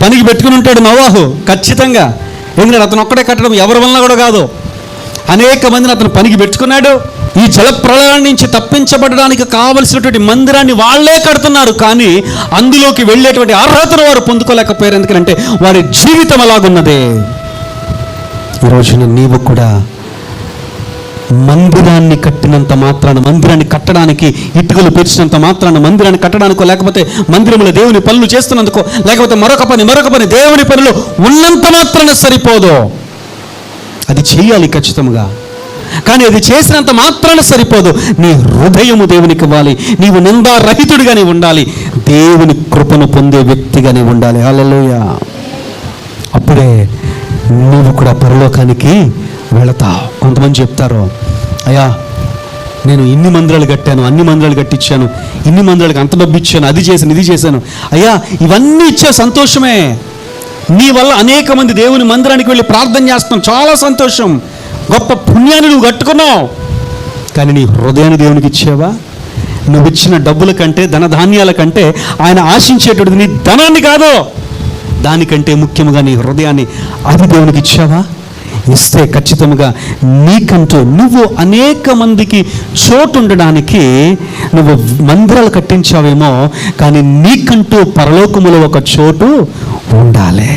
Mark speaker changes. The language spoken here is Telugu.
Speaker 1: పనికి పెట్టుకుని ఉంటాడు నోవాహు ఖచ్చితంగా. ఎందుకంటే అతను ఒక్కడే కట్టడం ఎవరి వలన కూడా కాదు, అనేక మందిని అతను పనికి పెట్టుకున్నాడు. ఈ జలప్రళయం నుంచి తప్పించబడడానికి కావలసినటువంటి మందిరాన్ని వాళ్ళే కడుతున్నారు, కానీ అందులోకి వెళ్ళేటువంటి అర్హతను వారు పొందుకోలేకపోయారు. ఎందుకంటే వారి జీవితం అలాగున్నదే. ఈరోజున నీవు కూడా మందిరాన్ని కట్టినంత మాత్రాన, మందిరాన్ని కట్టడానికి ఇటుకలు పేర్చినంత మాత్రాన, మందిరాన్ని కట్టడానికో, లేకపోతే మందిరంలో దేవుని పనులు చేస్తున్నందుకో, లేకపోతే మరొక పని దేవుని పనులు ఉన్నంత మాత్రాన సరిపోదు. అది చేయాలి ఖచ్చితంగా. కానీ అది చేసినంత మాత్రాన సరిపోదు. నీ హృదయము దేవునికి ఇవ్వాలి. నీవు నిందారహితుడిగానే ఉండాలి. దేవుని కృపను పొందే వ్యక్తిగానే ఉండాలి. హల్లెలూయా. అప్పుడే నువ్వు కూడా పరలోకానికి వెళతావు. కొంతమంది చెప్తారు, అయ్యా నేను ఇన్ని మందిరాలు కట్టాను, అన్ని మందిరాలు కట్టించాను, ఇన్ని మందిరాలకు అంత డబ్బు ఇచ్చాను, అది చేశాను, ఇది చేశాను. అయ్యా ఇవన్నీ ఇచ్చే సంతోషమే. నీ వల్ల అనేక మంది దేవుని మందిరానికి వెళ్ళి ప్రార్థన చేస్తున్నాం, చాలా సంతోషం, గొప్ప పుణ్యాన్ని నువ్వు కట్టుకున్నావు. కానీ నీ హృదయాన్ని దేవునికి ఇచ్చావా? నువ్వు ఇచ్చిన డబ్బుల కంటే, ధనధాన్యాల కంటే ఆయన ఆశించేటువంటిది నీ ధనాన్ని కాదు, దానికంటే ముఖ్యంగా నీ హృదయాన్ని, అది దేవునికి ఇచ్చావా? ఇస్తే ఖచ్చితంగా నీకంటూ నువ్వు అనేక మందికి చోటు ఉండడానికి నువ్వు మందిరాలు కట్టించావేమో, కానీ నీకంటూ పరలోకములో ఒక చోటు ఉండాలి.